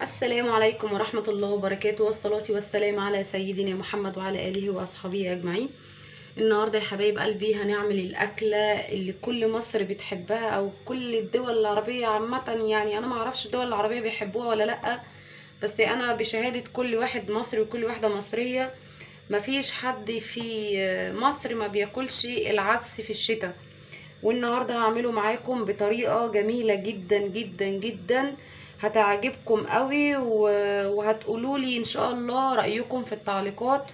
السلام عليكم ورحمة الله وبركاته، والصلاة والسلام على سيدنا محمد وعلى آله وأصحابه أجمعين. النهاردة يا حبايب قلبي هنعمل الأكلة اللي كل مصر بتحبها أو كل الدول العربية عامة. يعني أنا معرفش الدول العربية بيحبوها ولا لأ، بس أنا بشهادة كل واحد مصري وكل واحدة مصرية مفيش حد في مصر ما بياكلش العدس في الشتاء. والنهارده هعمله معاكم بطريقه جميله جدا جدا جدا، هتعجبكم قوي وهتقولوا لي ان شاء الله رايكم في التعليقات.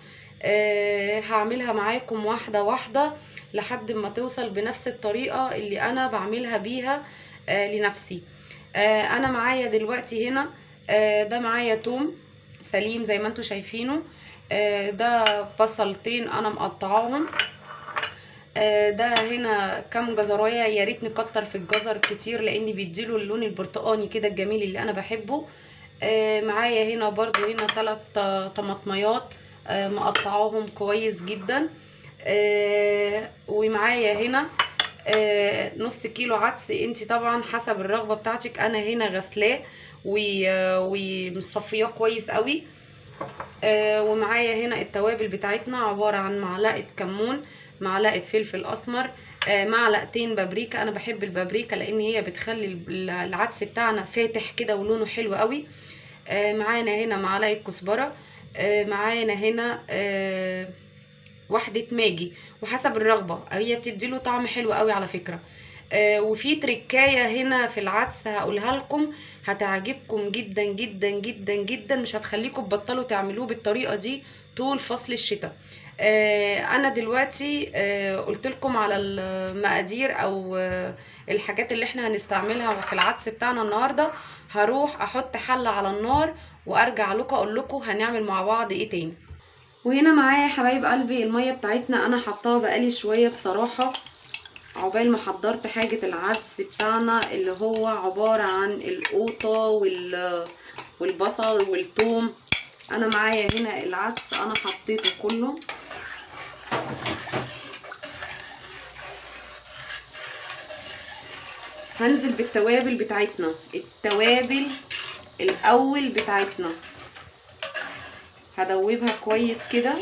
هعملها معاكم واحده واحده لحد ما توصل بنفس الطريقه اللي انا بعملها بيها لنفسي. انا معايا دلوقتي هنا ده معايا توم سليم زي ما انتم شايفينه. ده بصلتين انا مقطعاهم. ده هنا كام جزرايه، يا ريت نكتر في الجزر كتير لان بيديله اللون البرتقاني كده الجميل اللي انا بحبه. معايا هنا برضو هنا 3 طماطميات مقطعاهم كويس جدا. ومعايا هنا نص كيلو عدس، انت طبعا حسب الرغبه بتاعتك. انا هنا غسلاه ومصفياه كويس قوي. ومعايا هنا التوابل بتاعتنا عبارة عن معلقة كمون، معلقة فلفل اسمر، معلقتين بابريكا. انا بحب البابريكا لان هي بتخلي العدس بتاعنا فاتح كده ولونه حلو قوي. معانا هنا معلقة كزبرة. معانا هنا واحدة ماجي، وحسب الرغبة هي بتديله طعم حلو قوي على فكرة. وفي تركاية هنا في العدس هقولها لكم هتعجبكم جدا جدا جدا جدا، مش هتخليكم تبطلوا تعملوه بالطريقة دي طول فصل الشتاء. انا دلوقتي قلت لكم على المقادير او الحاجات اللي احنا هنستعملها في العدس بتاعنا النهاردة. هروح احط حلة على النار وارجع لكم اقول لكم هنعمل مع بعض ايه تاني. وهنا معايا يا حبايب قلبي المية بتاعتنا انا حطاها بقالي شوية بصراحة عقبال ما حضرت حاجة العدس بتاعنا اللي هو عبارة عن القوطة والبصل والثوم. انا معايا هنا العدس انا حطيته كله. هنزل بالتوابل بتاعتنا، التوابل الاول بتاعتنا هدوبها كويس كده.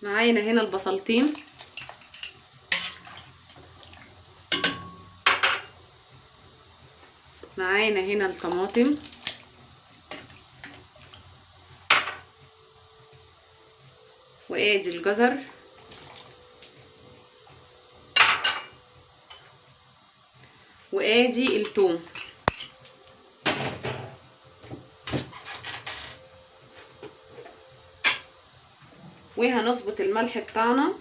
معانا هنا البصلتين، معانا هنا الطماطم، وادي الجزر، وادي الثوم. وهنظبط الملح بتاعنا.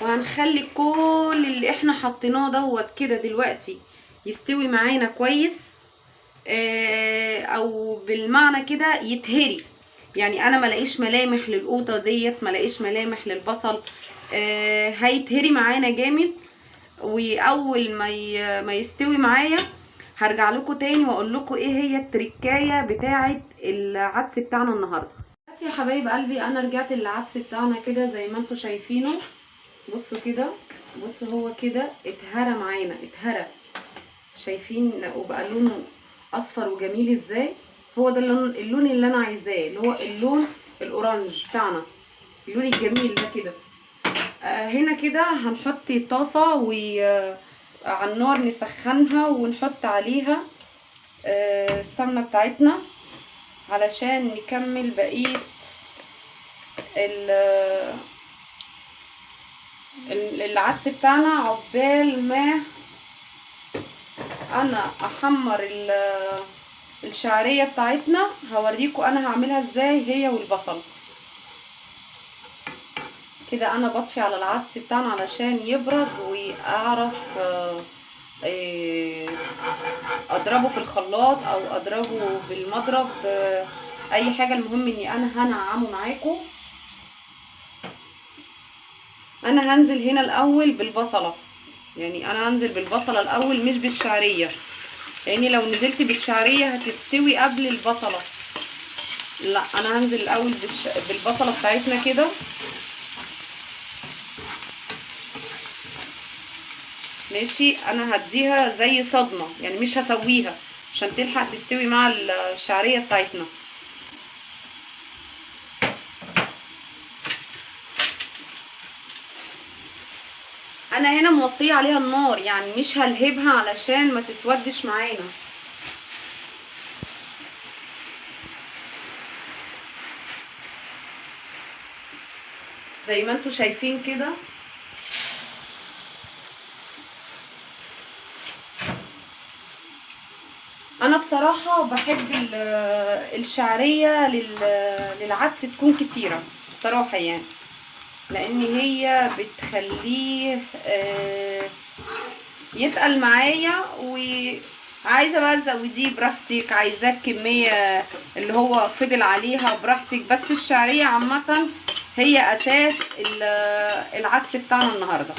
وهنخلي كل اللي احنا حطيناه دوت كده دلوقتي يستوي معانا كويس، او بالمعنى كده يتهري. يعني انا ملاقيش ملامح للقوطه ديت، ملاقيش ملامح للبصل. هيتهري معانا جامد. واول ما يستوي معايا هرجع لكم تاني واقول لكم ايه هي التركايه بتاعه العدس بتاعنا النهارده. دلوقتي يا حبايب قلبي انا رجعت العدس بتاعنا كده زي ما انتم شايفينه. بصوا كده، بصوا هو كده اتهرى معانا، اتهرى. شايفين وبقى لونه اصفر وجميل ازاي. هو ده اللون اللي انا عايزاه، اللي هو اللون الاورنج بتاعنا، اللون الجميل ده كده. هنا كده هنحط طاسه على النار نسخنها ونحط عليها السمنه بتاعتنا علشان نكمل بقيه العدس بتاعنا. عقبال ما انا احمر الشعريه بتاعتنا هوريكم انا هعملها ازاي هي والبصل. كده انا بطفي على العدس بتاعنا علشان يبرد واعرف اضربه في الخلاط او اضربه بالمضرب، اي حاجه. المهم اني انا هنعمه معاكم. انا هنزل هنا الاول بالبصله، يعني انا هنزل بالبصله الاول مش بالشعريه، لاني لو نزلت بالشعريه هتستوي قبل البصله. لا انا هنزل الاول بالبصله بتاعتنا كده. ماشي. انا هديها زي صدمه، يعني مش هسويها عشان تلحق تستوي مع الشعريه بتاعتنا. انا هنا موطيه عليها النار، يعني مش هلهبها علشان ما تسودش معانا. زي ما انتوا شايفين كده. انا بصراحه بحب الشعريه للعدس تكون كتيره بصراحه، يعني لان هي بتخليه يتقل معايا. وعايزه بقى تزوديه براحتك، عايزاه الكميه اللي هو فضل عليها براحتك، بس الشعريه عامه هي اساس العدس بتاعنا النهارده.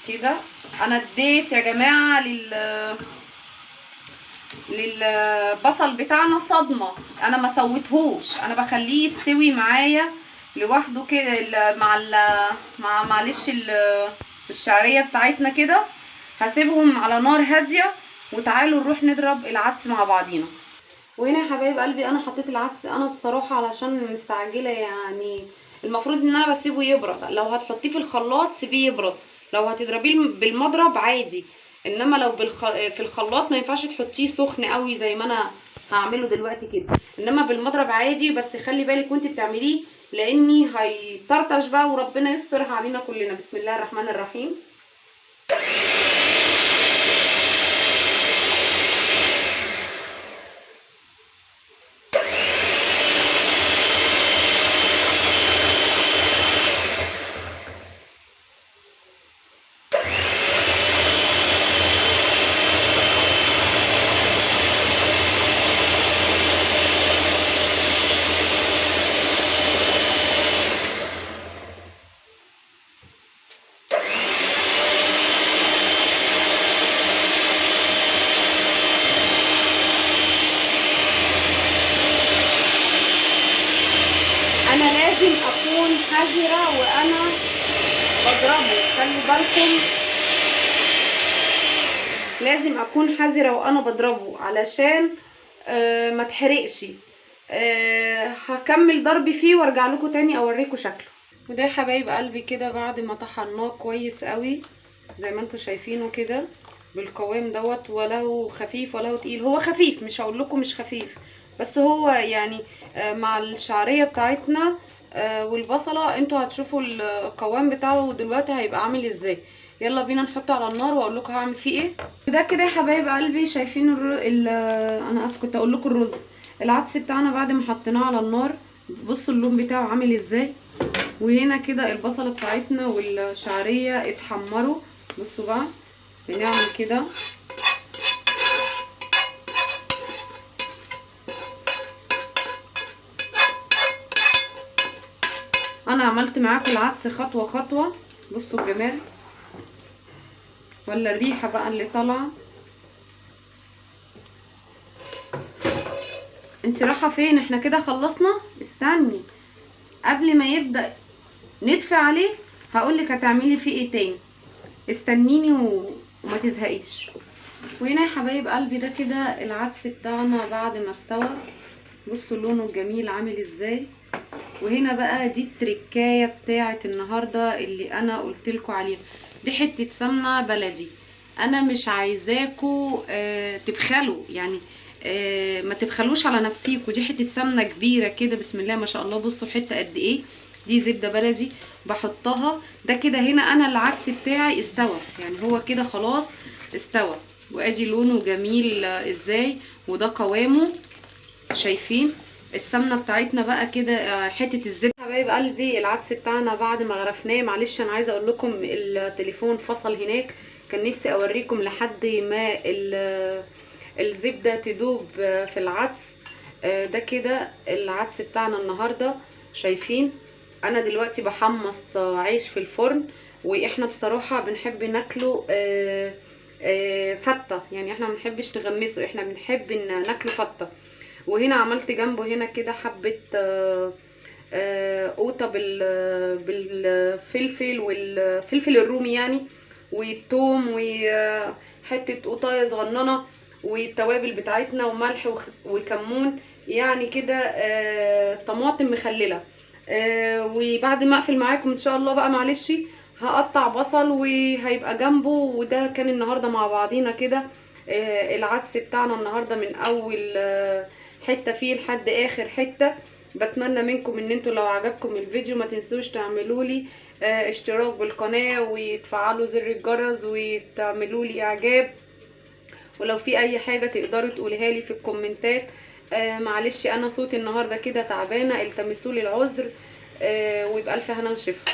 كده انا اديت يا جماعه للبصل بتاعنا صدمه، انا ما سويتهوش، انا بخليه يستوي معايا لوحده كده مع معلش الشعريه بتاعتنا كده. هسيبهم على نار هاديه، وتعالوا نروح نضرب العدس مع بعضينا. وهنا يا حبايب قلبي انا حطيت العدس. انا بصراحه علشان مستعجله، يعني المفروض ان انا بسيبه يبرد. لو هتحطيه في الخلاط سيبيه يبرد، لو هتضربيه بالمضرب عادي، انما لو في الخلاط ما ينفعش تحطيه سخن قوي زي ما انا هعمله دلوقتي كده، انما بالمضرب عادي. بس خلي بالك وانت بتعمليه لاني هيطرطش بقى، وربنا يسترها علينا كلنا. بسم الله الرحمن الرحيم. انا لازم اكون حذرة وانا بضربه، خلي بالكم، لازم اكون حذرة وانا بضربه علشان ما تحرقش. هكمل ضربي فيه وارجع لكم تاني اوريكم شكله. وده يا حبايب قلبي كده بعد ما طحناه كويس قوي زي ما انتوا شايفينه كده بالقوام دوت، ولا هو خفيف ولا هو تقيل. هو خفيف، مش هقول لكم مش خفيف، بس هو يعني مع الشعريه بتاعتنا والبصله انتوا هتشوفوا القوام بتاعه دلوقتي هيبقى عامل ازاي. يلا بينا نحطه على النار واقول لكم هعمل فيه ايه. ده كده يا حبايب قلبي شايفين انا اسف كنت اقول لكم الرز. العدس بتاعنا بعد ما حطيناه على النار بصوا اللون بتاعه عامل ازاي. وهنا كده البصله بتاعتنا والشعريه اتحمروا. بصوا بقى بنعمل كده. انا عملت معاكم العدس خطوه خطوه. بصوا الجمال، ولا الريحه بقى اللي طالعه. انت رايحه فين؟ احنا كده خلصنا. استني قبل ما يبدا ندفع عليه هقولك هتعملي فيه ايه تاني. استنيني وما تزهقيش. وهنا يا حبايب قلبي ده كده العدس بتاعنا بعد ما استوى. بصوا لونه الجميل عامل ازاي. وهنا بقى دي التركايه بتاعه النهارده اللي انا قلتلكوا عليها. دي حته سمنه بلدي. انا مش عايزاكوا تبخلوا، يعني ما تبخلوش على نفسيكوا. دي حته سمنه كبيره كده بسم الله ما شاء الله. بصوا حته قد ايه. دي زبده بلدي بحطها. ده كده هنا انا العدس بتاعي استوى، يعني هو كده خلاص استوى. وادي لونه جميل ازاي، وده قوامه. شايفين السمنه بتاعتنا بقى كده حته الزبده. حبايب قلبي العدس بتاعنا بعد ما غرفناه، معلش انا عايزه اقول لكم التليفون فصل هناك. كان نفسي اوريكم لحد ما الزبده تدوب في العدس. ده كده العدس بتاعنا النهارده. شايفين انا دلوقتي بحمص عيش في الفرن. واحنا بصراحه بنحب ناكله فته، يعني احنا ما بنحبش نغمسه، احنا بنحب ان ناكله فته. وهنا عملت جنبه هنا كده حبه قوطه بالفلفل والفلفل الرومي يعني. والثوم وحته قطايه صغننه والتوابل بتاعتنا وملح وكمون يعني كده، طماطم مخلله. وبعد ما اقفل معاكم ان شاء الله بقى معلش هقطع بصل وهيبقى جنبه. وده كان النهارده مع بعضينا كده العدس بتاعنا النهارده من اول حته فيه لحد اخر حته. بتمنى منكم ان انتوا لو عجبكم الفيديو ما تنسوش تعملوا لي اشتراك بالقناه وتفعلوا زر الجرس وتعملوا لي اعجاب. ولو في اي حاجه تقدروا تقولها لي في الكومنتات. معلش انا صوتي النهارده كده تعبانه، التمسوا لي العذر. ويبقى الف هنا وشفا.